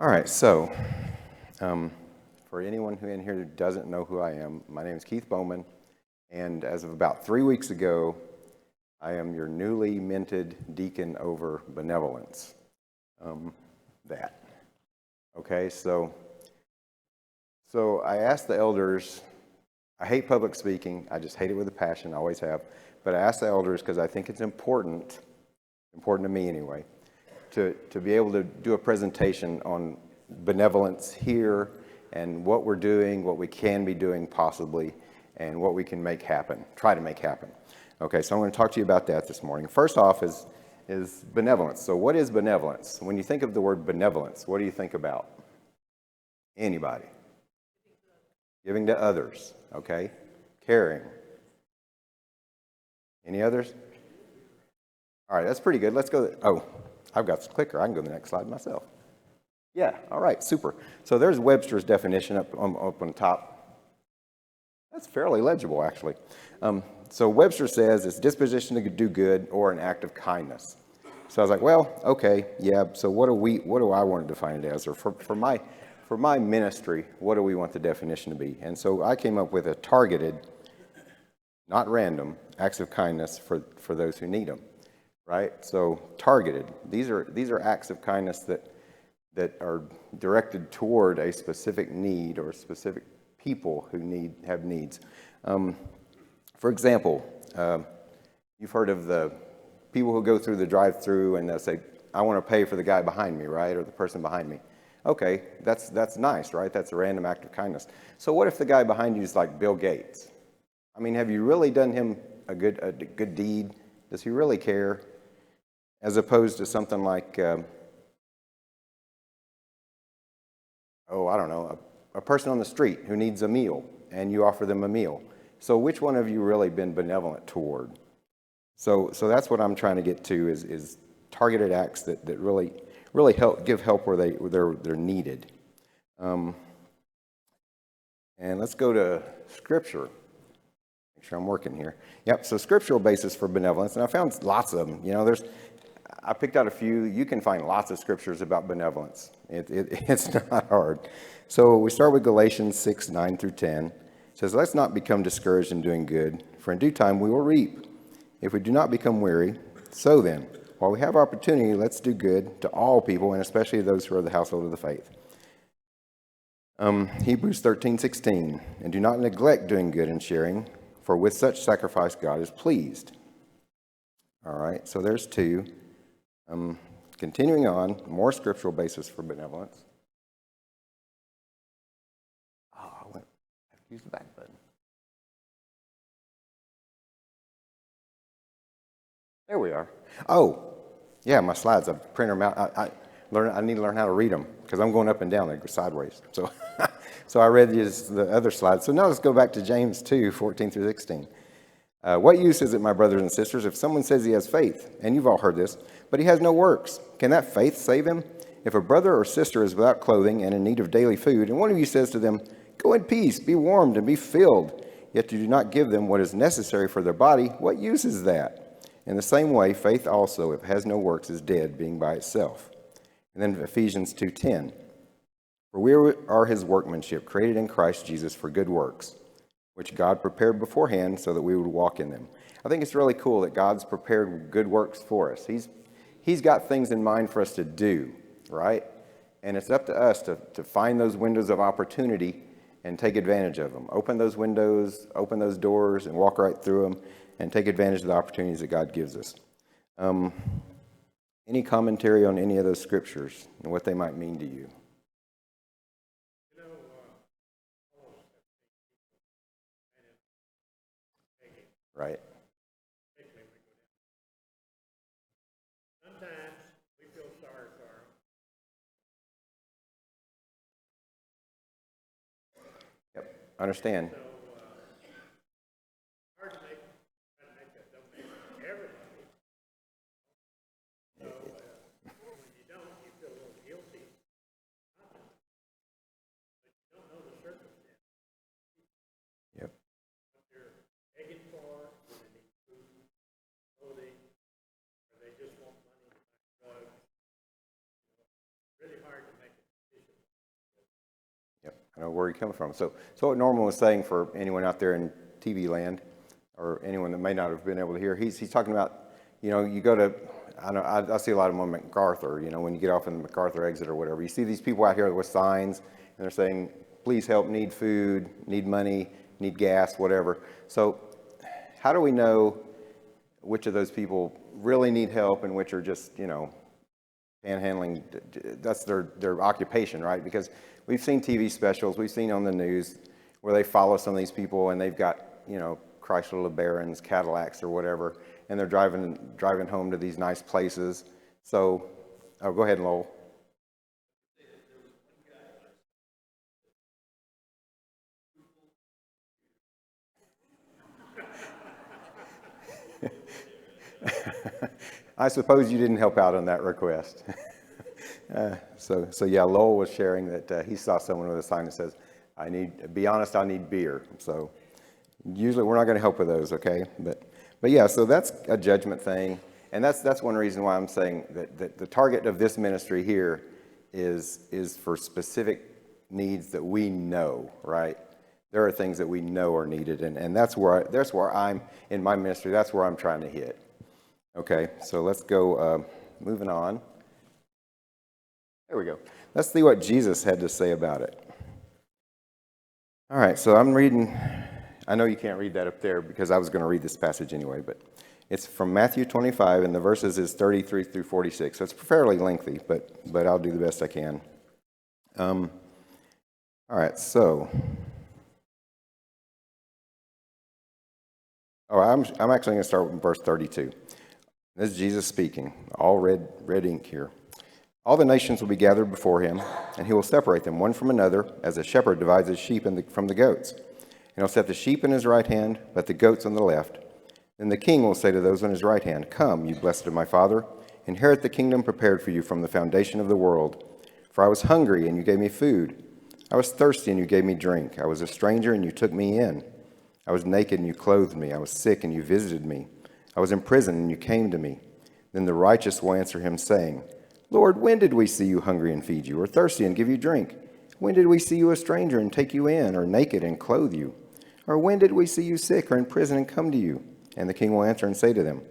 All right, so for anyone who in here who doesn't know who I am, my name is Keith Bowman, and as of about 3 weeks ago, I am your newly minted deacon over benevolence. Okay, so I asked the elders. I hate public speaking. I just hate it with a passion. I always have. But I asked the elders because I think it's important to me anyway, to be able to do a presentation on benevolence here and what we're doing, what we can be doing possibly, and what we can make happen, try to make happen. Okay, so I'm going to talk to you about that this morning. First off is benevolence. So what is benevolence? When you think of the word benevolence, what do you think about? Anybody? Giving to others, okay? Caring. Any others? All right, that's pretty good. Let's go. Oh, I've got the clicker. I can go to the next slide myself. Yeah, all right, super. So there's Webster's definition up on top. That's fairly legible, actually. So Webster says it's disposition to do good or an act of kindness. So I was like, well, okay, yeah. So what do I want to define it as? Or for my ministry, what do we want the definition to be? And so I came up with a targeted, not random, acts of kindness for those who need them, right? So targeted. These are acts of kindness that are directed toward a specific need or specific people who have needs. For example, you've heard of the people who go through the drive-through and they'll say, I want to pay for the guy behind me, right? Or the person behind me. Okay, that's nice, right? That's a random act of kindness. So what if the guy behind you is like Bill Gates? I mean, have you really done him a good deed? Does he really care? As opposed to something like, I don't know, a person on the street who needs a meal and you offer them a meal. So which one have you really been benevolent toward? So that's what I'm trying to get to is targeted acts that really give help where they're needed. And let's go to Scripture. Make sure I'm working here. Yep. So scriptural basis for benevolence, and I found lots of them. I picked out a few. You can find lots of scriptures about benevolence. It's not hard. So we start with Galatians 6:9-10. It says, "Let's not become discouraged in doing good, for in due time we will reap, if we do not become weary. So then, while we have opportunity, let's do good to all people, and especially those who are of the household of the faith." Hebrews 13:16, "And do not neglect doing good and sharing, for with such sacrifice God is pleased." All right, so there's two. Continuing on, more scriptural basis for benevolence. I have to use the back button. There we are. Oh, yeah, my slides. I print them out. I need to learn how to read them because I'm going up and down. They go sideways. So I read the other slides. So now let's go back to James 2:14-16. "What use is it, my brothers and sisters, if someone says he has faith," and you've all heard this, "but he has no works? Can that faith save him? If a brother or sister is without clothing and in need of daily food, and one of you says to them, 'Go in peace, be warmed and be filled,' yet you do not give them what is necessary for their body, what use is that? In the same way, faith also, if it has no works, is dead, being by itself." And then Ephesians 2:10, "For we are his workmanship, created in Christ Jesus for good works, which God prepared beforehand so that we would walk in them." I think it's really cool that God's prepared good works for us. He's got things in mind for us to do, right? And it's up to us to find those windows of opportunity and take advantage of them. Open those windows, open those doors, and walk right through them and take advantage of the opportunities that God gives us. Any commentary on any of those scriptures and what they might mean to you? Right. Sometimes we feel sorry for them. Yep. Understand. So hard to try to make that donation to everybody. So when you don't, you feel a little guilty. But you don't know the circumstance. Yep. What they're begging for, do they need food, clothing, or they just want money to buy drugs. Really hard to make a decision. I know where you're coming from. So what Norman was saying for anyone out there in TV land, or anyone that may not have been able to hear, he's talking about, you go to, I see a lot of them on MacArthur, when you get off in the MacArthur exit or whatever, you see these people out here with signs, and they're saying, please help, need food, need money, need gas, whatever. So how do we know which of those people really need help and which are just, panhandling? That's their occupation, right? Because we've seen TV specials, we've seen on the news where they follow some of these people and they've got, Chrysler LeBarons, Cadillacs or whatever, and they're driving home to these nice places. So, go ahead, Lowell. I suppose you didn't help out on that request. So yeah, Lowell was sharing that he saw someone with a sign that says, I need beer. So usually we're not going to help with those, okay? But yeah, so that's a judgment thing. And that's one reason why I'm saying that the target of this ministry here is for specific needs that we know, right? There are things that we know are needed, and that's where I'm, in my ministry, that's where I'm trying to hit. Okay, so let's go, moving on. There we go. Let's see what Jesus had to say about it. All right, so I'm reading, I know you can't read that up there because I was going to read this passage anyway, but it's from Matthew 25, and the verses is 33 through 46. So it's fairly lengthy, but I'll do the best I can. All right, so... I'm actually going to start with verse 32. This is Jesus speaking, all red ink here. All the nations will be gathered before him, and he will separate them one from another, as a shepherd divides his sheep from the goats. And he'll set the sheep in his right hand, but the goats on the left. Then the king will say to those on his right hand, Come, you blessed of my Father, inherit the kingdom prepared for you from the foundation of the world. For I was hungry, and you gave me food. I was thirsty, and you gave me drink. I was a stranger, and you took me in. I was naked, and you clothed me. I was sick, and you visited me. I was in prison, and you came to me. Then the righteous will answer him, saying, Lord, when did we see you hungry and feed you, or thirsty and give you drink? When did we see you a stranger and take you in, or naked and clothe you? Or when did we see you sick or in prison and come to you? And the king will answer and say to them,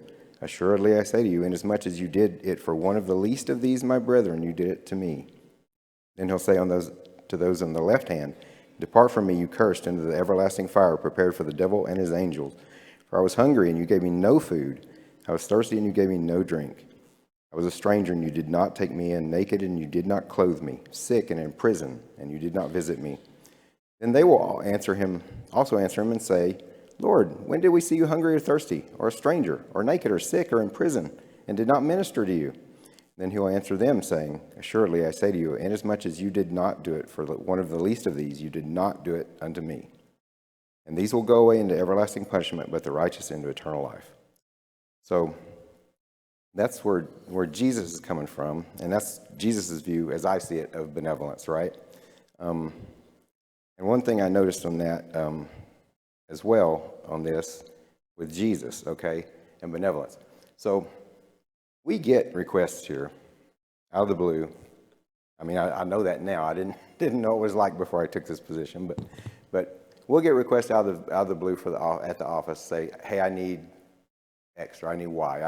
Assuredly I say to you, inasmuch as you did it for one of the least of these my brethren, you did it to me. Then he'll say to those on the left hand, Depart from me, you cursed, into the everlasting fire prepared for the devil and his angels. For I was hungry, and you gave me no food. I was thirsty, and you gave me no drink. I was a stranger, and you did not take me in, naked, and you did not clothe me, sick and in prison, and you did not visit me. Then they will also answer him and say, Lord, when did we see you hungry or thirsty, or a stranger, or naked, or sick, or in prison, and did not minister to you? Then he will answer them, saying, Assuredly I say to you, inasmuch as you did not do it for one of the least of these, you did not do it unto me. And these will go away into everlasting punishment, but the righteous into eternal life. So that's where Jesus is coming from, and that's Jesus' view, as I see it, of benevolence, right? And one thing I noticed on that as well, on this, with Jesus, okay, and benevolence. So we get requests here out of the blue. I mean, I know that now. I didn't know what it was like before I took this position, but we'll get requests out of the blue at the office. Say, hey, I need X, or I need Y.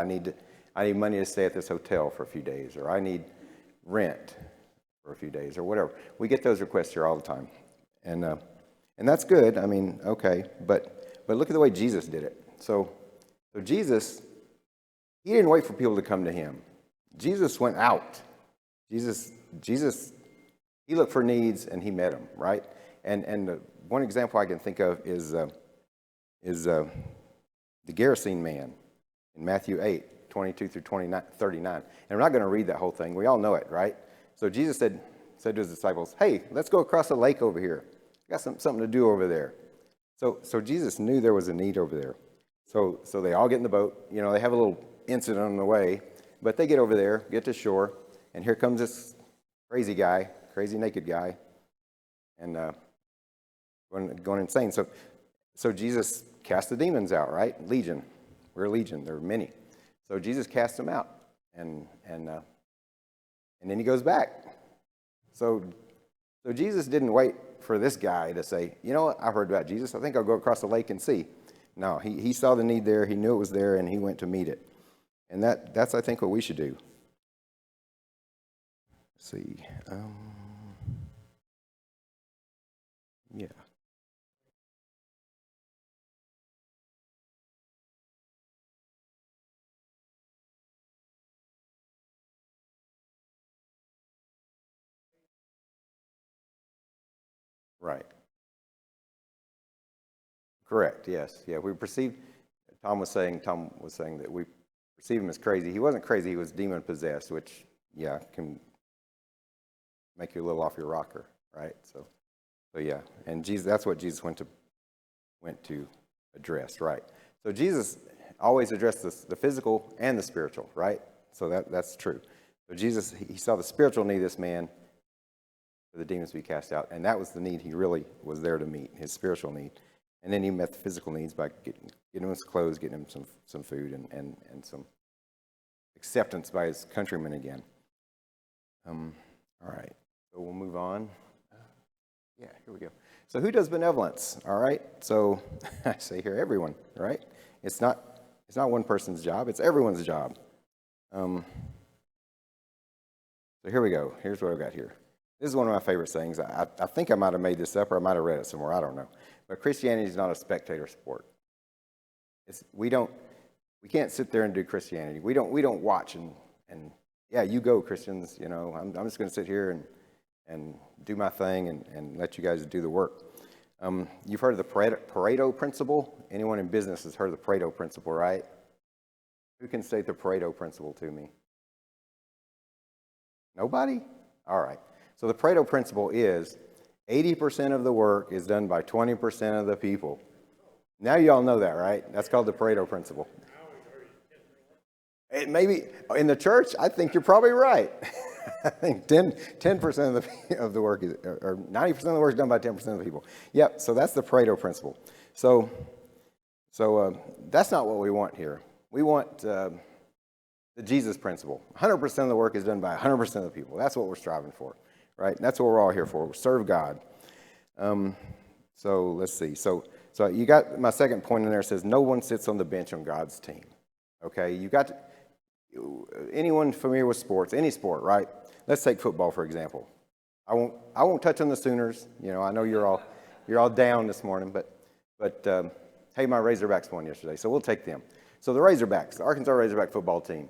I need money to stay at this hotel for a few days, or I need rent for a few days, or whatever. We get those requests here all the time, and that's good. I mean, okay, but look at the way Jesus did it. So Jesus, he didn't wait for people to come to him. Jesus went out. Jesus, he looked for needs and he met them, right? And one example I can think of is the Gerasene man in Matthew 8, 22 through 39. And I'm not going to read that whole thing. We all know it, right? So Jesus said to his disciples, hey, let's go across the lake over here. I got something to do over there. So Jesus knew there was a need over there. So they all get in the boat. You know, they have a little incident on the way, but they get over there, get to shore, and here comes this crazy naked guy, and going insane. So Jesus cast the demons out, right? Legion. We're a legion. There are many. So Jesus cast them out, and then he goes back. So So Jesus didn't wait for this guy to say, you know what, I've heard about Jesus. I think I'll go across the lake and see. No, he saw the need there. He knew it was there, and he went to meet it. And that's, I think, what we should do. Let's see. Yeah. Right. Correct. Yes. Yeah. We perceived. Tom was saying that we perceive him as crazy. He wasn't crazy. He was demon possessed, which can make you a little off your rocker, right? So yeah. And Jesus, that's what Jesus went to address, right? So Jesus always addressed the physical and the spiritual, right? So that's true. So Jesus, he saw the spiritual need of this man for the demons to be cast out, and that was the need he really was there to meet, his spiritual need. And then he met the physical needs by getting him his clothes, getting him some food, and some acceptance by his countrymen again. All right, so we'll move on. Yeah, here we go. So who does benevolence? All right, so I say here, everyone, right? It's not one person's job, it's everyone's job. So here we go. Here's what I've got here. This is one of my favorite sayings. I think I might have made this up, or I might have read it somewhere. I don't know. But Christianity is not a spectator sport. We can't sit there and do Christianity. We don't watch and yeah, you go, Christians. You know, I'm just going to sit here and do my thing and let you guys do the work. You've heard of the Pareto principle. Anyone in business has heard of the Pareto principle, right? Who can state the Pareto principle to me? Nobody? All right. So the Pareto principle is 80% of the work is done by 20% of the people. Now you all know that, right? That's called the Pareto principle. It maybe in the church, I think you're probably right. I think 10% of the work is, or 90% of the work is done by 10% of the people. Yep. So that's the Pareto principle. So that's not what we want here. We want the Jesus principle. 100% of the work is done by 100% of the people. That's what we're striving for, right? That's what we're all here for. We serve God. So let's see. So you got my second point in there. Says no one sits on the bench on God's team. Okay, you got anyone familiar with sports? Any sport, right? Let's take football for example. I won't touch on the Sooners. You know, I know you're all down this morning, but hey, my Razorbacks won yesterday, so we'll take them. So the Razorbacks, the Arkansas Razorback football team,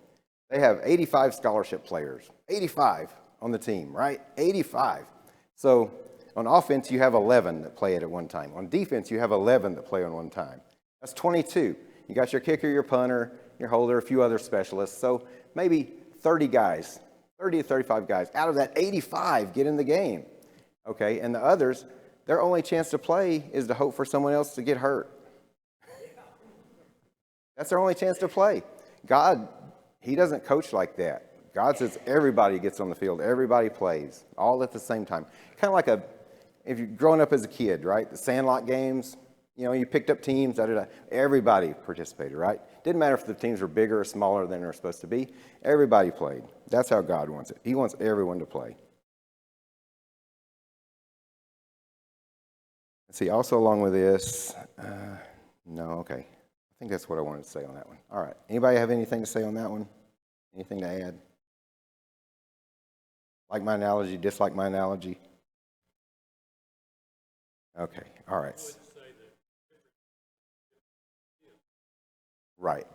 they have 85 scholarship players. 85 on the team, right? 85. So on offense, you have 11 that play it at one time. On defense, you have 11 that play on one time. That's 22. You got your kicker, your punter, your holder, a few other specialists. So maybe 30 guys, 30 to 35 guys out of that 85 get in the game. Okay, and the others, their only chance to play is to hope for someone else to get hurt. That's their only chance to play. God, he doesn't coach like that. God says everybody gets on the field, everybody plays, all at the same time. Kind of like if you're growing up as a kid, right? The Sandlot games, you know, you picked up teams, everybody participated, right? Didn't matter if the teams were bigger or smaller than they're supposed to be. Everybody played. That's how God wants it. He wants everyone to play. Let's see, also along with this, no, okay. I think that's what I wanted to say on that one. All right. Anybody have anything to say on that one? Anything to add? Like my analogy, dislike my analogy? Okay. All right. Right.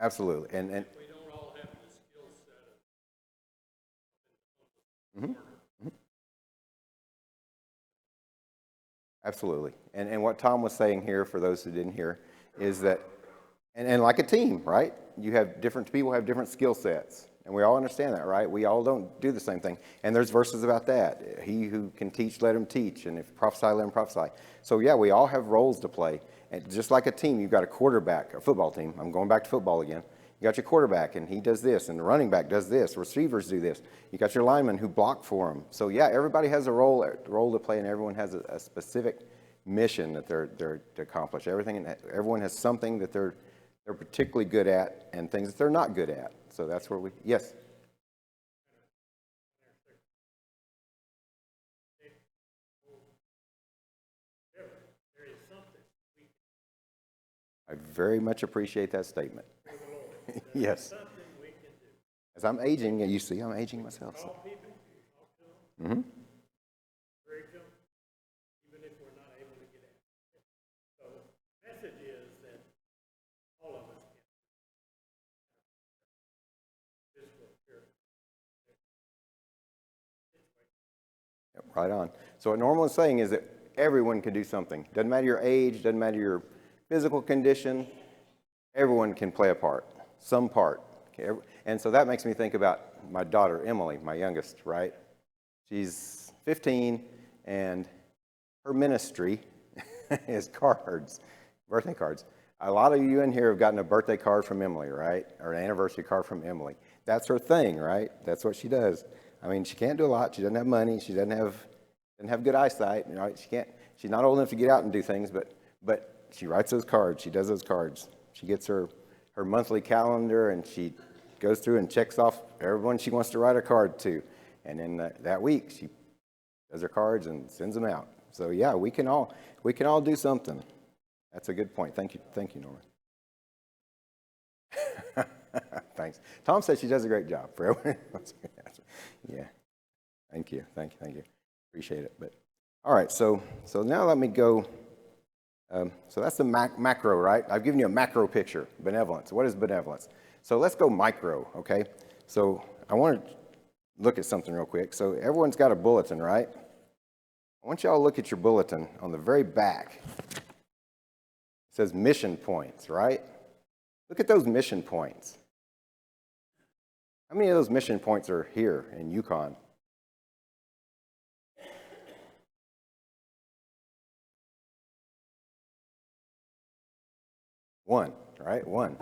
Absolutely. And we don't all have the skill set of Absolutely. And what Tom was saying here, for those who didn't hear, is that, and like a team, right? You have different people have different skill sets. And we all understand that, right? We all don't do the same thing. And there's verses about that. He who can teach, let him teach. And if prophesy, let him prophesy. So yeah, we all have roles to play. And just like a team, you've got a quarterback, a football team. I'm going back to football again. You got your quarterback, and he does this, and the running back does this. Receivers do this. You got your linemen who block for him. So yeah, everybody has a role to play, and everyone has a specific mission that they're to accomplish. Everyone has something that they're particularly good at and things that they're not good at. So that's where yes. I very much appreciate that statement. Yes. As I'm aging, you see, I'm aging myself. So. Mm-hmm. Even if we're not able to get at it. So the message is that all of us can physical, spiritual. Yep, right on. So what Normal is saying is that everyone can do something. Doesn't matter your age, doesn't matter your physical condition, everyone can play a part, some part. Okay? And so that makes me think about my daughter, Emily, my youngest, right? She's 15, and her ministry is cards, birthday cards. A lot of you in here have gotten a birthday card from Emily, right? Or an anniversary card from Emily. That's her thing, right? That's what she does. I mean, she can't do a lot. She doesn't have money. She doesn't have good eyesight. You know, she's not old enough to get out and do things, but she writes those cards. She does those cards. She gets her monthly calendar, and she goes through and checks off everyone she wants to write a card to. And then that week, she does her cards and sends them out. So yeah, we can all do something. That's a good point. Thank you, Norman. Thanks. Tom said she does a great job for everyone. Yeah. Thank you. Appreciate it. But all right. So now let me go. So that's the macro, right? I've given you a macro picture. Benevolence. What is benevolence? So let's go micro. Okay. So I want to look at something real quick. So everyone's got a bulletin, right? I want you all to look at your bulletin on the very back. It says mission points, right? Look at those mission points. How many of those mission points are here in Yukon? One, right? One.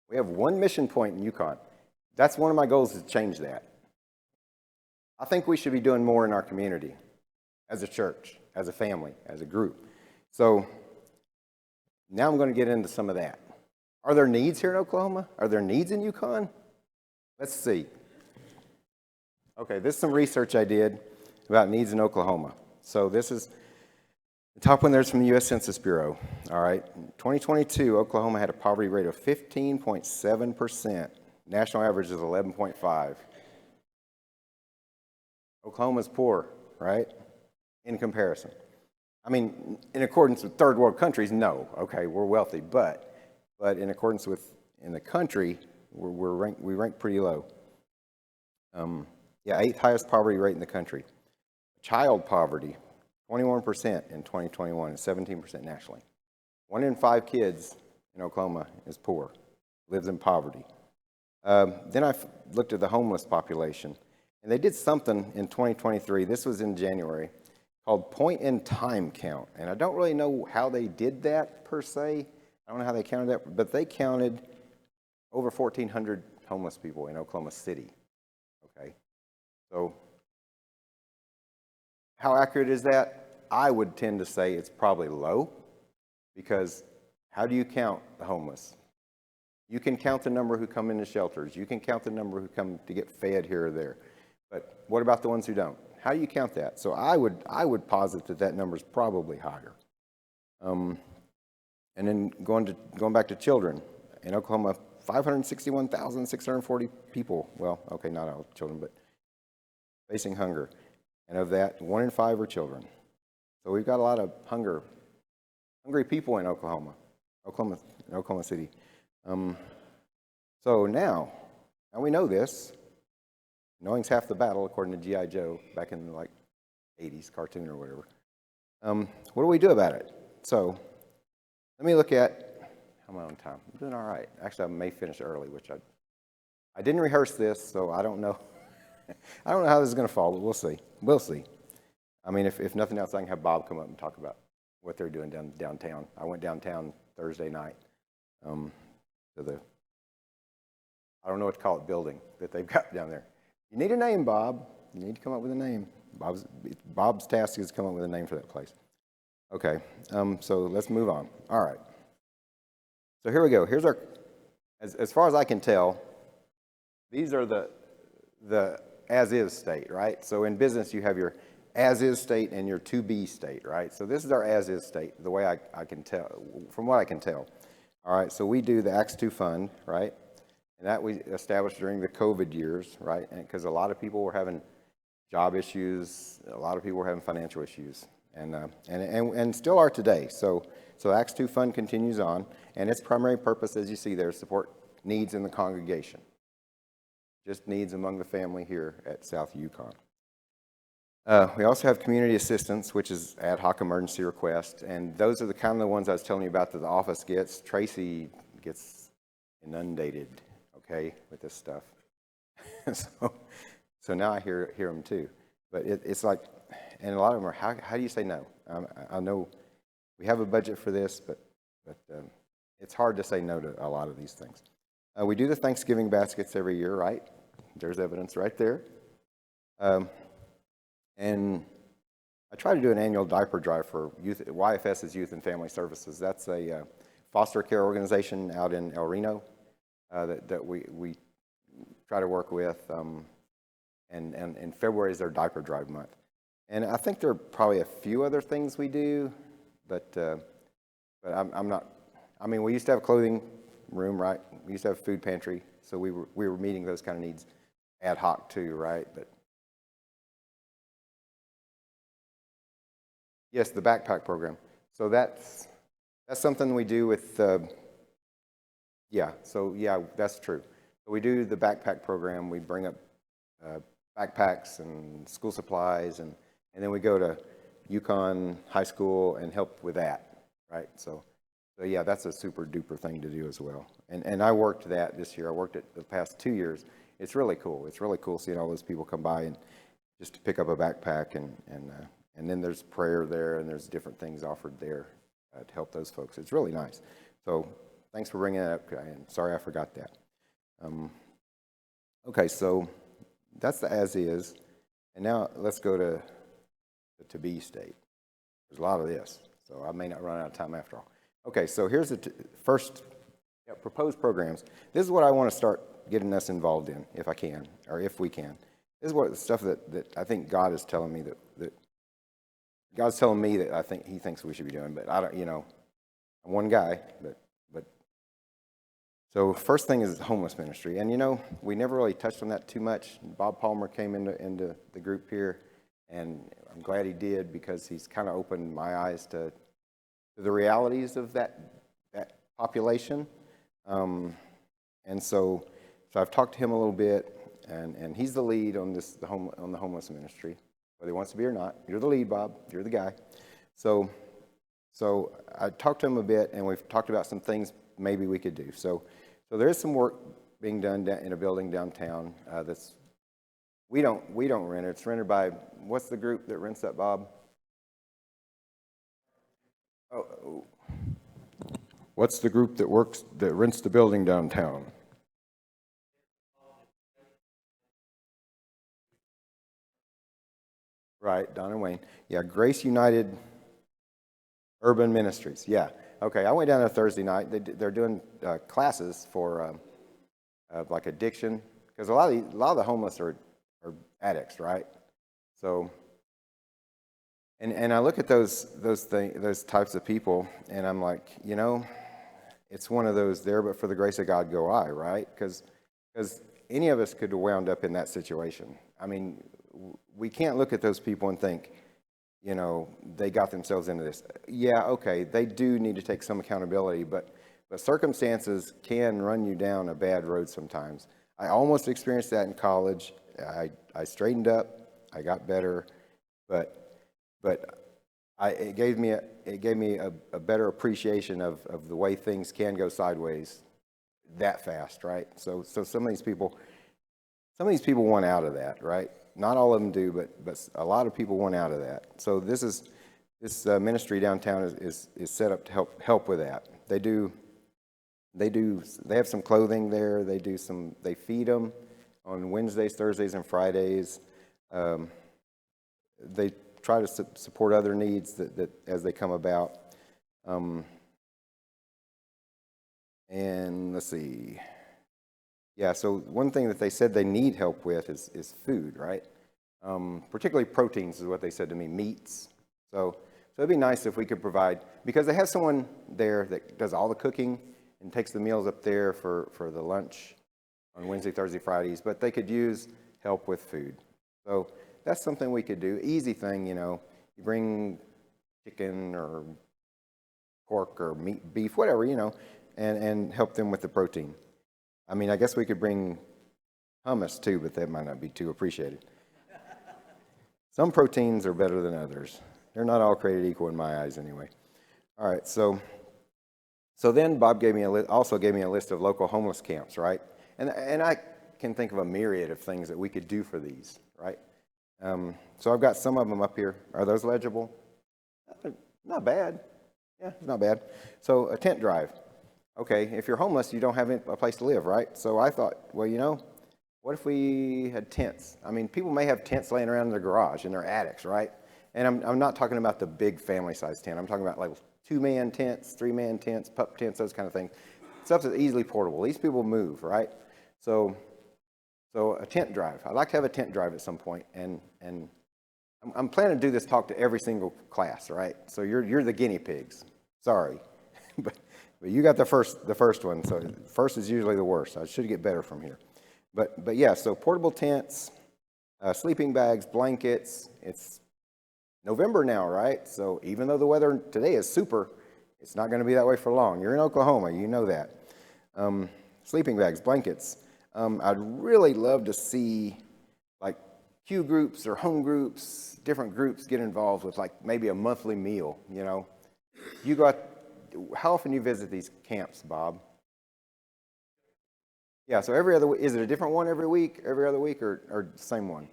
We have one mission point in Yukon. That's one of my goals, is to change that. I think we should be doing more in our community, as a church, as a family, as a group. So now I'm going to get into some of that. Are there needs here in Oklahoma? Are there needs in Yukon? Let's see. Okay, this is some research I did about needs in Oklahoma. So this is the top one. There's from the U.S. Census Bureau. All right, in 2022, Oklahoma had a poverty rate of 15.7%. National average is 11.5. Oklahoma's poor, right? In comparison. I mean, in accordance with third world countries, no. Okay, we're wealthy, but in accordance with in the country, we rank pretty low. Yeah, 8th highest poverty rate in the country. Child poverty, 21% in 2021 and 17% nationally. 1 in 5 kids in Oklahoma is poor, lives in poverty. Then I looked at the homeless population, and they did something in 2023. This was in January, called point-in-time count. And I don't really know how they did that per se. I don't know how they counted that, but they counted over 1,400 homeless people in Oklahoma City. Okay, so how accurate is that? I would tend to say it's probably low, because how do you count the homeless? You can count the number who come into shelters. You can count the number who come to get fed here or there. But what about the ones who don't? How do you count that? So I would posit that number is probably higher. And then going back to children in Oklahoma, 561,640 people. Well, okay, not all children, but facing hunger. And of that, 1 in 5 are children. So we've got a lot of hungry people in Oklahoma City. So now we know this. Knowing's half the battle, according to G.I. Joe, back in the 80s cartoon or whatever. What do we do about it? So let me look at, how am I on time? I'm doing all right. Actually, I may finish early, which I didn't rehearse this, so I don't know. I don't know how this is going to fall, but we'll see. We'll see. I mean, if nothing else, I can have Bob come up and talk about what they're doing downtown. I went downtown Thursday night to the, I don't know what to call it, building that they've got down there. You need a name, Bob. You need to come up with a name. Bob's task is to come up with a name for that place. Okay, so let's move on. All right. So here we go. Here's our, as far as I can tell, these are the as-is state, right? So in business, you have your as-is state and your to-be state, right? So this is our as-is state, the way I can tell, from what I can tell. All right, so we do the Acts 2 fund, right? And that we established during the COVID years, right? And because a lot of people were having job issues, a lot of people were having financial issues, and still are today. So Acts 2 fund continues on, and its primary purpose, as you see there, is support needs in the congregation. Just needs among the family here at South Yukon. We also have community assistance, which is ad hoc emergency request, and those are the kind of the ones I was telling you about that the office gets. Tracy gets inundated, okay, with this stuff. So now I hear them too. But it's like, and a lot of them are, how do you say no? I know we have a budget for this, but it's hard to say no to a lot of these things. We do the Thanksgiving baskets every year, right? There's evidence right there. And I try to do an annual diaper drive for youth. YFS's Youth and Family Services. That's a foster care organization out in El Reno that we try to work with. And in February is their diaper drive month. And I think there are probably a few other things we do, but I'm not. I mean, we used to have a clothing room, right? We used to have a food pantry, so we were meeting those kind of needs ad hoc too, right? But yes, the backpack program. So that's something we do with. Yeah. So yeah, that's true. So we do the backpack program. We bring up backpacks and school supplies, and then we go to Yukon High School and help with that, right? So yeah, that's a super duper thing to do as well. And I worked that this year. I worked it the past 2 years. It's really cool. It's really cool seeing all those people come by and just to pick up a backpack, and then there's prayer there, and there's different things offered there to help those folks. It's really nice. So thanks for bringing that up. I'm sorry I forgot that. Okay, so that's the as is, and now let's go to the to be state. There's a lot of this, so I may not run out of time after all. Okay, so here's the first proposed programs. This is what I want to start getting us involved in, if I can, or if we can. This is what the stuff that I think God is telling me that God's telling me that I think He thinks we should be doing, but I don't. I'm one guy, but. So first thing is homeless ministry, and we never really touched on that too much. Bob Palmer came into the group here, and I'm glad he did because he's kind of opened my eyes to the realities of that population. And so I've talked to him a little bit, and he's the lead on the homeless ministry, whether he wants to be or not. You're the lead, Bob. You're the guy. So I talked to him a bit, and we've talked about some things maybe we could do. So there is some work being done in a building downtown that's we don't rent it. It's rented by, what's the group that rents that, Bob? Oh, what's the group that rents the building downtown? Right, Don and Wayne. Yeah, Grace United Urban Ministries. Yeah. Okay, I went down there Thursday night. They're doing classes for like addiction, because a lot of the homeless are addicts, right? So, and I look at those types of people, and I'm like, it's one of those there, but for the grace of God go I, right? Because any of us could have wound up in that situation. I mean, we can't look at those people and think, they got themselves into this. Yeah, okay, they do need to take some accountability, but circumstances can run you down a bad road sometimes. I almost experienced that in college. I straightened up, I got better, but it gave me a better appreciation of the way things can go sideways that fast, right? So some of these people want out of that, right? Not all of them do, but a lot of people want out of that. So this ministry downtown is set up to help with that. They have some clothing there. They feed them on Wednesdays, Thursdays, and Fridays. They try to support other needs that as they come about. And let's see. Yeah, so one thing that they said they need help with is food, right? Particularly proteins is what they said to me, meats. So it'd be nice if we could provide, because they have someone there that does all the cooking and takes the meals up there for the lunch on Wednesday, Thursday, Fridays, but they could use help with food. So that's something we could do. Easy thing, you know. You bring chicken or pork or meat, beef, whatever, you know, and help them with the protein. I mean, I guess we could bring hummus too, but that might not be too appreciated. Some proteins are better than others. They're not all created equal in my eyes anyway. All right, so then Bob also gave me a list of local homeless camps, right? And I can think of a myriad of things that we could do for these, right? So I've got some of them up here. Are those legible? Not bad. Yeah, not bad. So a tent drive. Okay, if you're homeless, you don't have a place to live, right? So I thought, well, you know, what if we had tents? I mean, people may have tents laying around in their garage, in their attics, right? And I'm not talking about the big family-sized tent. I'm talking about like 2-man tents, 3-man tents, pup tents, those kind of things. Stuff that's easily portable. These people move, right? So a tent drive. I'd like to have a tent drive at some point, and I'm planning to do this talk to every single class, right? So you're the guinea pigs. Sorry, but you got the first one. So first is usually the worst. I should get better from here. But yeah, so portable tents, sleeping bags, blankets. It's November now, right? So even though the weather today is super, it's not going to be that way for long. You're in Oklahoma, you know that. Sleeping bags, blankets. I'd really love to see like Q groups or home groups, different groups get involved with like maybe a monthly meal, you know. How often do you visit these camps, Bob? Yeah, so is it a different one every other week, or the same one?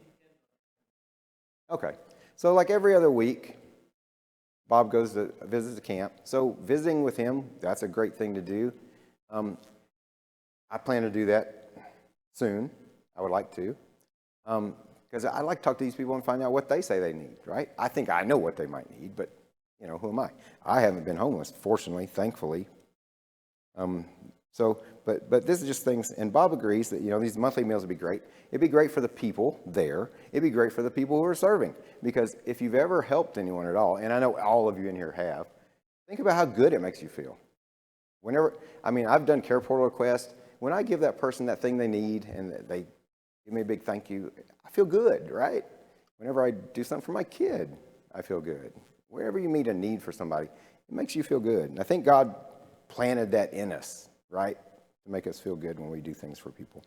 Okay, so like every other week, Bob goes to visit the camp. So visiting with him, that's a great thing to do. I plan to do that soon. I would like to. Because I like to talk to these people and find out what they say they need, right? I think I know what they might need, but, you know, who am I? I haven't been homeless, fortunately, thankfully. But this is just things, and Bob agrees that, you know, these monthly meals would be great. It'd be great for the people there. It'd be great for the people who are serving. Because if you've ever helped anyone at all, and I know all of you in here have, think about how good it makes you feel. I've done care portal requests. When I give that person that thing they need and they give me a big thank you, I feel good, right? Whenever I do something for my kid, I feel good. Wherever you meet a need for somebody, it makes you feel good. And I think God planted that in us, right, to make us feel good when we do things for people.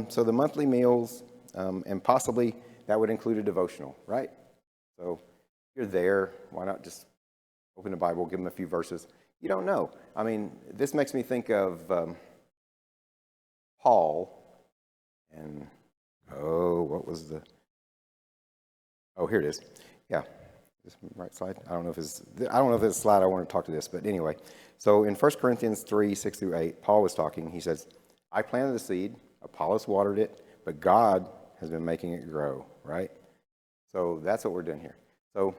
So the monthly meals, and possibly that would include a devotional, right? So if you're there, why not just open the Bible, give them a few verses? You don't know. I mean, this makes me think of Paul and, here it is. Yeah. This right slide? I don't know if it's a slide I want to talk to this, but anyway. So in 1 Corinthians 3, 6 through 8, Paul was talking. He says, I planted the seed, Apollos watered it, but God has been making it grow, right? So that's what we're doing here. So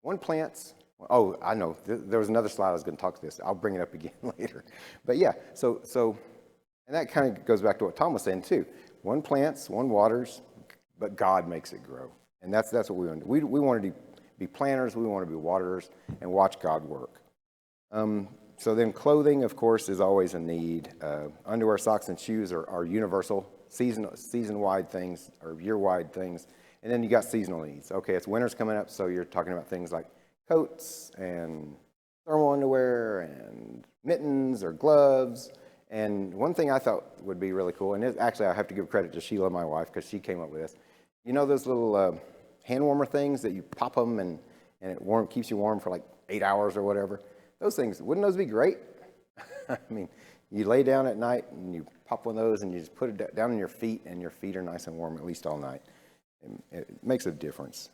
one plants, I know, there was another slide I was going to talk to this. I'll bring it up again later. But yeah, so and that kind of goes back to what Tom was saying too. One plants, one waters, but God makes it grow. And that's what we want to do. We want to be planters, we want to be waterers, and watch God work. So then clothing, of course, is always a need. Underwear, socks, and shoes are universal, season-wide things, or year-wide things. And then you got seasonal needs. Okay, it's winter's coming up, so you're talking about things like coats and thermal underwear and mittens or gloves. And one thing I thought would be really cool, and actually I have to give credit to Sheila, my wife, because she came up with this. You know those little hand warmer things that you pop them and it keeps you warm for like 8 hours or whatever? Those things, wouldn't those be great? I mean, you lay down at night and you pop one of those and you just put it down on your feet and your feet are nice and warm at least all night. It makes a difference.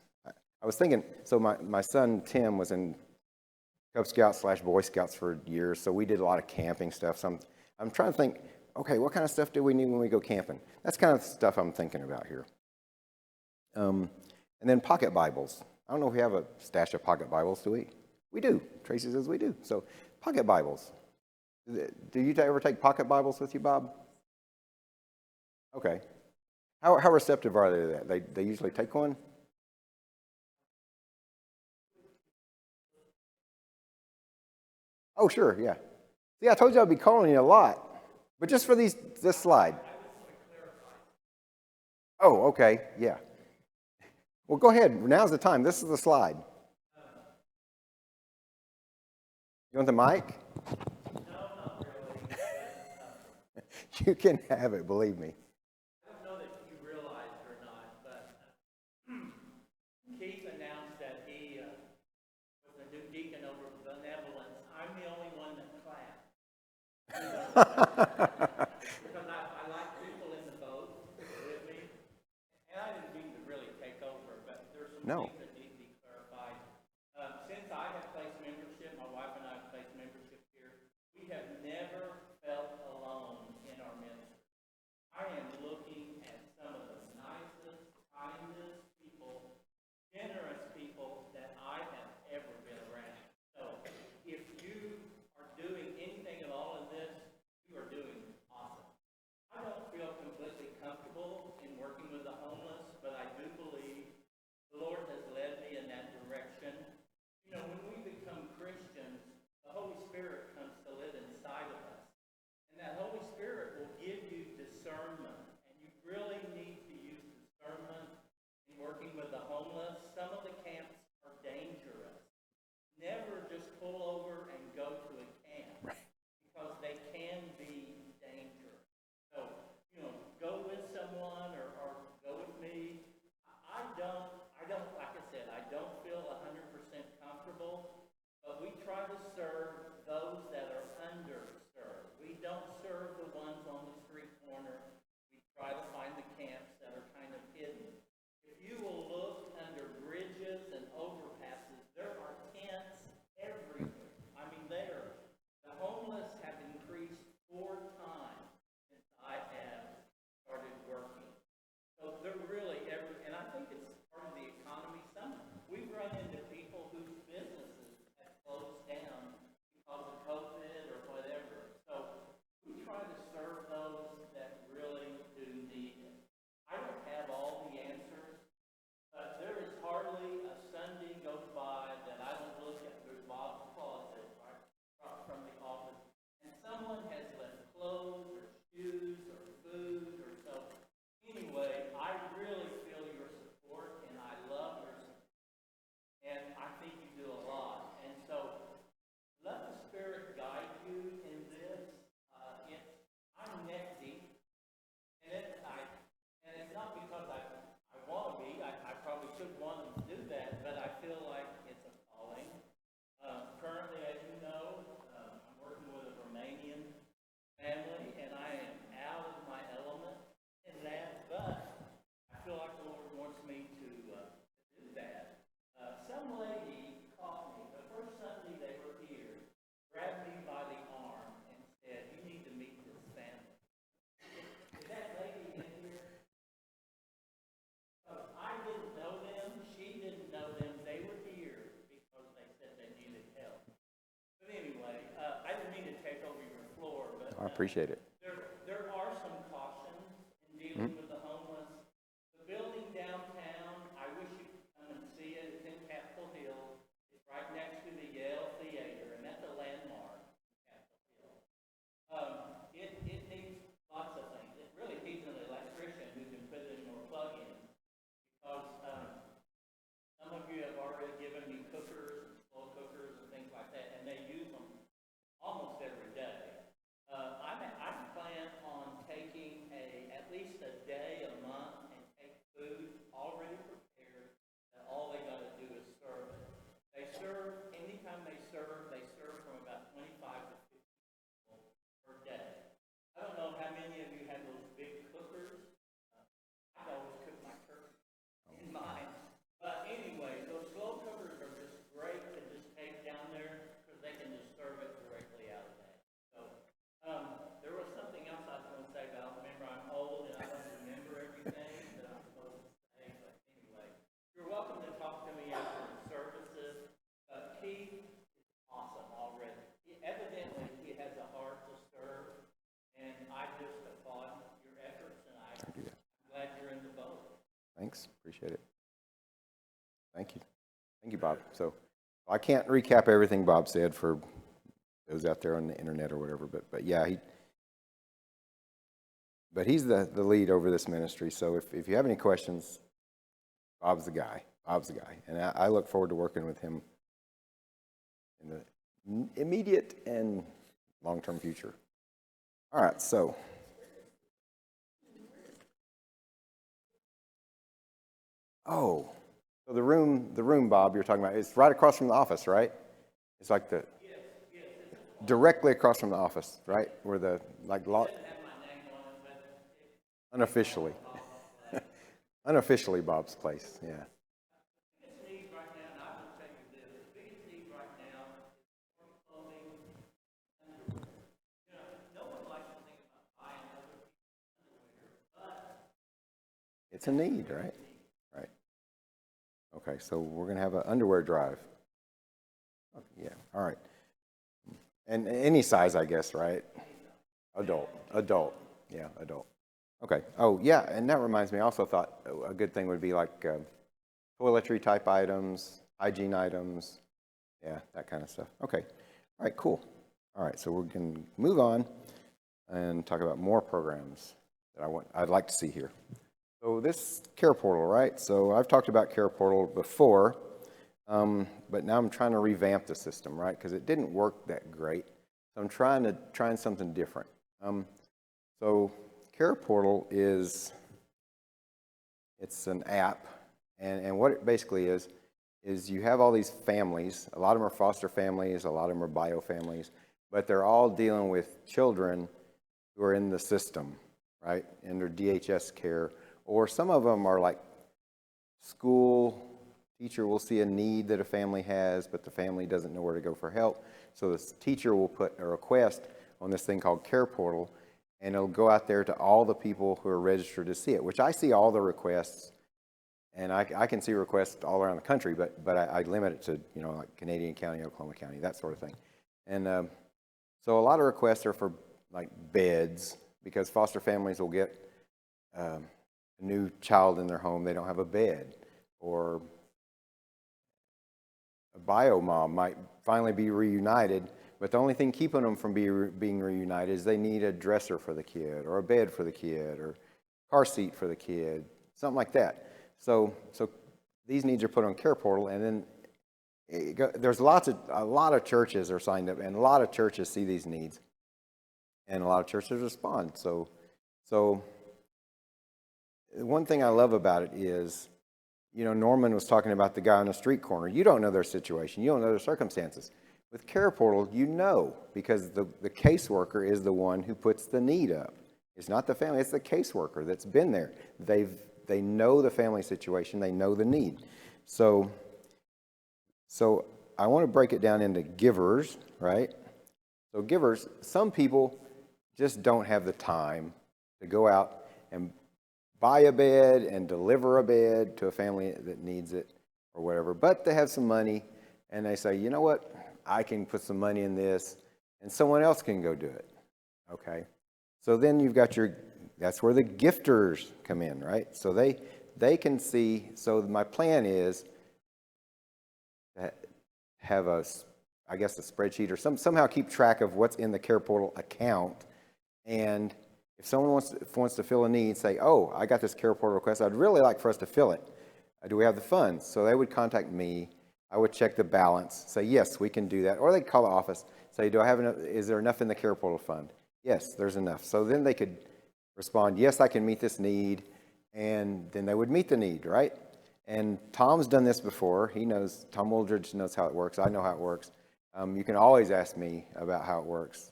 I was thinking, so my son Tim was in Cub Scouts / Boy Scouts for years, so we did a lot of camping stuff. So I'm trying to think, okay, what kind of stuff do we need when we go camping? That's kind of stuff I'm thinking about here. And then pocket Bibles. I don't know if we have a stash of pocket Bibles, do we? We do. Tracy says we do. So pocket Bibles. Do you ever take pocket Bibles with you, Bob? Okay. How receptive are they to that? They usually take one? Oh, sure, yeah. See, I told you I'd be calling you a lot. But just for this slide. Oh, okay, yeah. Well, go ahead. Now's the time. This is the slide. You want the mic? No, not really. You can have it, believe me. I don't know that you realize it or not, but Keith announced that he was a new deacon over benevolence. I'm the only one that clapped. Because I like people in the boat with me. And I didn't mean to really take over, but there's some No. things that need to be clarified. Since I have placed membership, my wife and I have placed membership here, we have never felt alone in our ministry. I am looking at some of the nicest, kindest people, generous people that I have ever been around. So if you are doing anything at all in this, you are doing awesome. I don't feel completely comfortable in working with the homeless, but I do believe the Lord has led me in that direction. You know, when we become Christians, the Holy Spirit comes to live inside of us. And that Holy Spirit will give you discernment. And you really need to use discernment in working with the homeless. Some of the camps are dangerous. Never just pull over and go to a camp because they can be dangerous. So, you know, go with someone or go with me. I don't, like I said, I don't feel 100% comfortable, but we try to serve those that are underserved. We don't serve the ones on the street corner. We try to find the camps that are kind of hidden. If you will look under bridges and overpasses, there are tents everywhere. I mean, the homeless have increased 4 times since I have started working. So they're really and I think it's part of the economy. We've run into people whose businesses have closed down because of COVID or whatever. So we try to serve those that really do need it. I don't have all the answers, but there is hardly a Sunday goes by that I don't look at Bob's closet right from the office, and someone has left clothes or shoes or food or so. Anyway, I really feel your support, and I love your support. And I think you do a lot. And so let the Spirit guide you in this. I'm neck deep, and it's not because I want to be. I probably should want to do that, but I feel like it's a calling. Currently, as you know, I'm working with a Romanian family, and I am out of my element in that, but I feel like the Lord wants me to do that. Some lady caught me the first Sunday they were here, grabbed me by the arm and said, "You need to meet this family." Is that lady in here? I didn't know them. She didn't know them. They were here because they said they needed help. But anyway, I didn't mean to take over your floor, but I appreciate it. there are some cautions in dealing with the homeless. The building downtown, I wish you could come and see it. It's in Capitol Hill. It's right next to the Yale Theater, and that's a landmark in Capitol Hill. It needs lots of things. It really needs an electrician who can put in more plug-ins because some of you have already given me cookers and slow cookers and things like that, and they use them almost every day. I'm Thanks, appreciate it. Thank you, Bob. So I can't recap everything Bob said for those out there on the internet or whatever, but yeah, he's the lead over this ministry. So if you have any questions, Bob's the guy. And I look forward to working with him in the immediate and long-term future. All right, so the room, Bob, you're talking about, it's right across from the office, right? It's like directly across from the office, right? Where the unofficially, unofficially Bob's place, yeah. It's a need, right? Right. Okay, so we're going to have an underwear drive. Oh, yeah, all right. And any size, I guess, right? Adult. Yeah, adult. Okay. Oh, yeah, and that reminds me, I also thought a good thing would be like toiletry type items, hygiene items, yeah, that kind of stuff. Okay. All right, cool. All right, so we're going to move on and talk about more programs that I'd like to see here. So this Care Portal, right? So I've talked about Care Portal before, but now I'm trying to revamp the system, right? Because it didn't work that great. So I'm trying something different. So Care Portal it's an app, and what it basically is you have all these families. A lot of them are foster families, a lot of them are bio families, but they're all dealing with children who are in the system, right? Under DHS care. Or some of them are like school teacher will see a need that a family has, but the family doesn't know where to go for help. So the teacher will put a request on this thing called Care Portal, and it'll go out there to all the people who are registered to see it, which I see all the requests, and I can see requests all around the country, but I limit it to, like Canadian County, Oklahoma County, that sort of thing. And so a lot of requests are for like beds, because foster families will get a new child in their home, they don't have a bed, or a bio mom might finally be reunited, but the only thing keeping them from being reunited is they need a dresser for the kid, or a bed for the kid, or car seat for the kid, something like that. So these needs are put on Care Portal, and then there's a lot of churches are signed up, and a lot of churches see these needs, and a lot of churches respond. So one thing I love about it is, Norman was talking about the guy on the street corner. You don't know their situation. You don't know their circumstances. With Care Portal, you know, because the caseworker is the one who puts the need up. It's not the family. It's the caseworker that's been there. They know the family situation. They know the need. So I want to break it down into givers, right? So givers, some people just don't have the time to go out and buy a bed and deliver a bed to a family that needs it or whatever, but they have some money and they say, you know what, I can put some money in this and someone else can go do it, okay? So then you've got that's where the gifters come in, right? So they can see, so my plan is to have a spreadsheet or somehow keep track of what's in the Care Portal account, and if someone wants to fill a need, say, oh, I got this Care Portal request. I'd really like for us to fill it. Do we have the funds? So they would contact me. I would check the balance, say, yes, we can do that. Or they'd call the office, say, do I have enough? Is there enough in the Care Portal fund? Yes, there's enough. So then they could respond, yes, I can meet this need. And then they would meet the need, right? And Tom's done this before. Tom Wooldridge knows how it works. I know how it works. You can always ask me about how it works.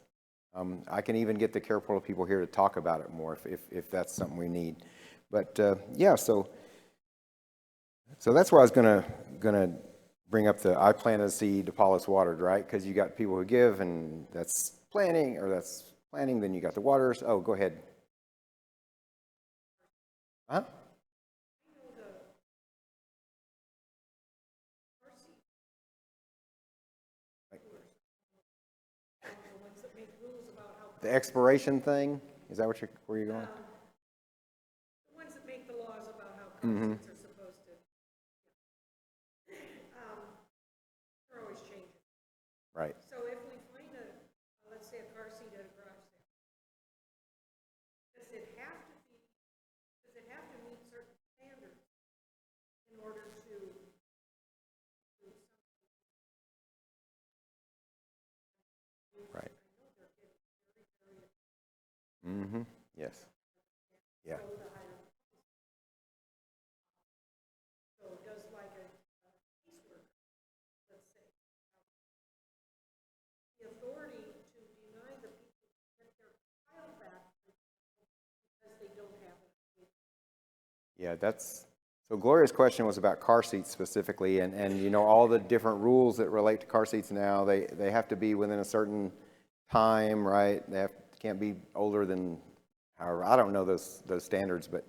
I can even get the Care Portal people here to talk about it more if that's something we need. But yeah, so that's where I was gonna bring up I planted a seed, Apollos watered, right? Because you got people who give, and that's planting. Then you got the waters. Oh, go ahead. Huh? The expiration thing? Is that where you're going? The ones that make the laws about how seats are supposed to, they're always changing. Right. So if we find let's say a car seat at a garage sale, does it have to be, does it have to meet certain standards in order to Right. Mm-hmm. Yes. Yeah. so does like a caseworker, let's say, the authority to deny the people to get their child back because they don't have it? Yeah, so Gloria's question was about car seats specifically, and you know, all the different rules that relate to car seats now, they have to be within a certain time, right? Can't be older than, however, I don't know those standards, but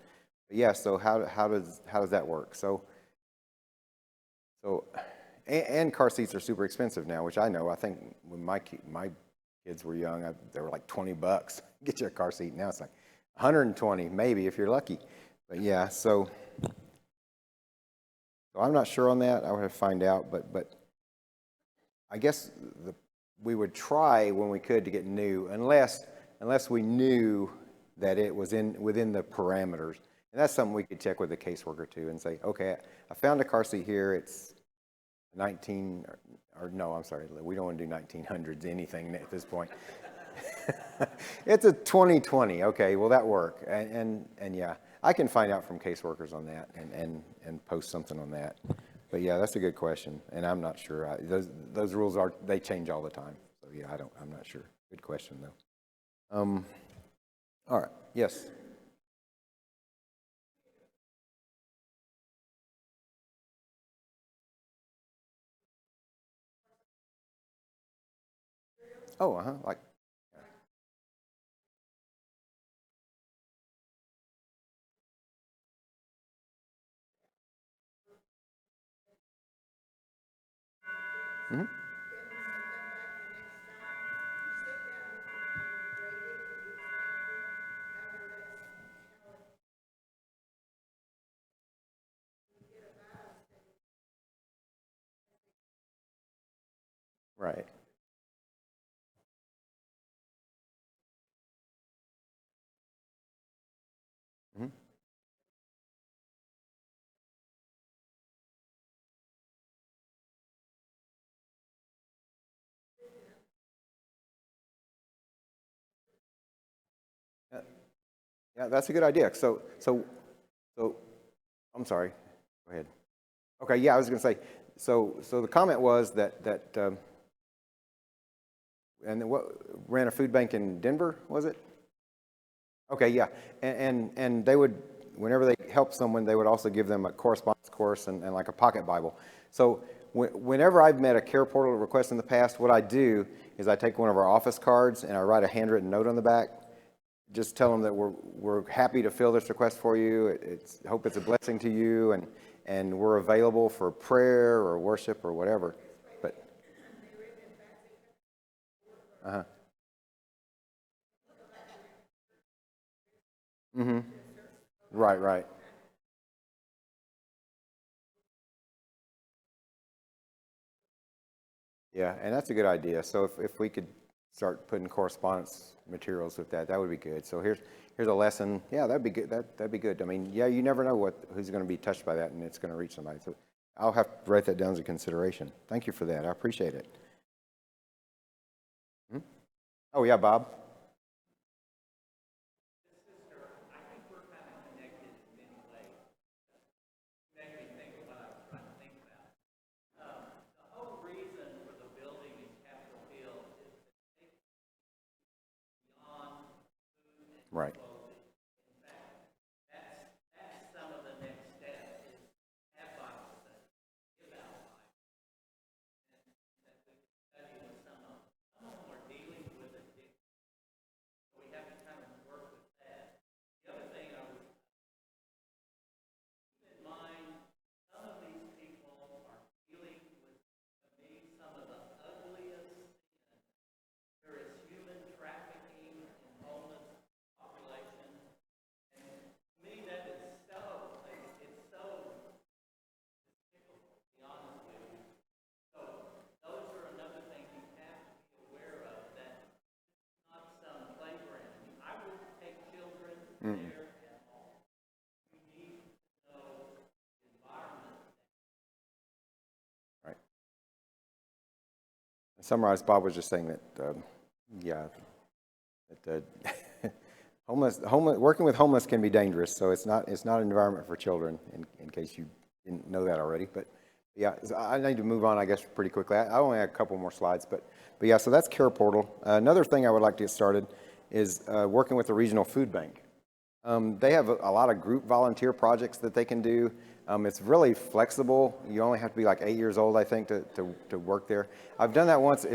yeah, so how does that work? So and car seats are super expensive now, which I know. I think when my kids were young, they were like $20. Get you a car seat. Now it's like 120, maybe if you're lucky. But yeah, so I'm not sure on that. I would have to find out, but I guess we would try when we could to get new, unless we knew that it was within the parameters. And that's something we could check with the caseworker too and say, okay, I found a car seat here. It's 19, or no, I'm sorry, we don't want to do 1900s anything at this point. It's a 2020. Okay, will that work? And yeah, I can find out from caseworkers on that and post something on that. But yeah, that's a good question, and I'm not sure. Those rules they change all the time. So yeah, I'm not sure. Good question though. All right. Yes. Oh, like. Mm-hmm. Right. Mm-hmm. Yeah, yeah, that's a good idea. So I'm sorry. Go ahead. Okay. Yeah, I was going to say. So the comment was that and what ran a food bank in Denver, was it? Okay, yeah, and they would, whenever they help someone, they would also give them a correspondence course and like a pocket Bible. So whenever I've met a care portal request in the past, what I do is I take one of our office cards and I write a handwritten note on the back. Just tell them that we're happy to fill this request for you. Hope it's a blessing to you, and we're available for prayer or worship or whatever. But uh-huh. Mm-hmm. Right. Yeah, and that's a good idea. So if we could start putting correspondence materials with that, that would be good. So here's a lesson. Yeah, that'd be good. That'd be good. I mean, yeah, you never know who's going to be touched by that, and it's going to reach somebody. So I'll have to write that down as a consideration. Thank you for that. I appreciate it. Hmm? Oh yeah, Bob. Right. Right. To summarize, Bob was just saying that, yeah, that working with homeless can be dangerous. So it's not an environment for children. In case you didn't know that already, but yeah, I need to move on, I guess, pretty quickly. I only have a couple more slides, but yeah. So that's Care Portal. Another thing I would like to get started is working with the regional food bank. They have a lot of group volunteer projects that they can do. It's really flexible. You only have to be like 8 years old, I think, to work there. I've done that once.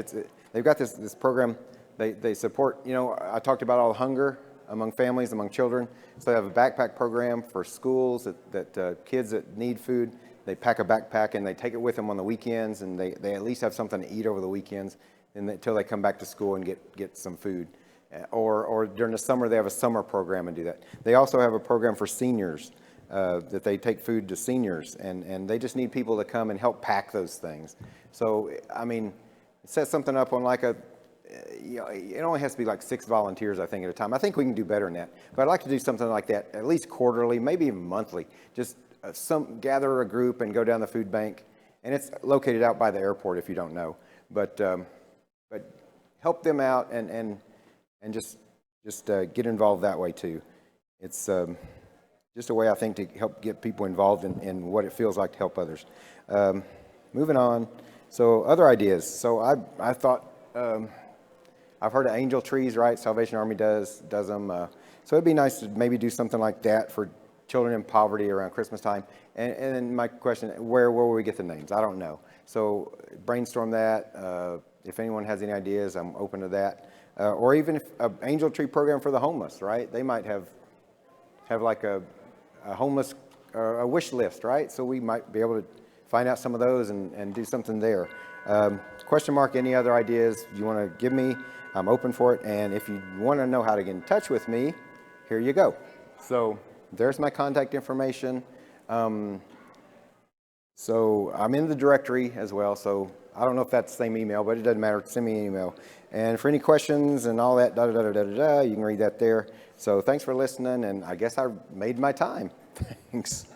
They've got this program. They support, I talked about all the hunger among families, among children. So they have a backpack program for schools that kids that need food, they pack a backpack and they take it with them on the weekends, and they at least have something to eat over the weekends until they come back to school and get some food. Or during the summer, they have a summer program and do that. They also have a program for seniors that they take food to seniors, and they just need people to come and help pack those things. So, I mean, set something up on like it only has to be like 6 volunteers, I think, at a time. I think we can do better than that. But I'd like to do something like that, at least quarterly, maybe even monthly. Just gather a group and go down the food bank. And it's located out by the airport, if you don't know. But help them out and just get involved that way too. It's just a way, I think, to help get people involved in what it feels like to help others. Moving on. So other ideas. So I thought, I've heard of angel trees, right? Salvation Army does them. So it'd be nice to maybe do something like that for children in poverty around Christmas time. And then my question, where will we get the names? I don't know. So brainstorm that. If anyone has any ideas, I'm open to that. Or even if an angel tree program for the homeless, right? They might have like a homeless a wish list, right? So we might be able to find out some of those and do something there. Question mark, any other ideas you want to give me? I'm open for it. And if you want to know how to get in touch with me, here you go. So there's my contact information. So I'm in the directory as well. So I don't know if that's the same email, but it doesn't matter. Send me an email. And for any questions and all that, you can read that there. So thanks for listening, and I guess I made my time. Thanks.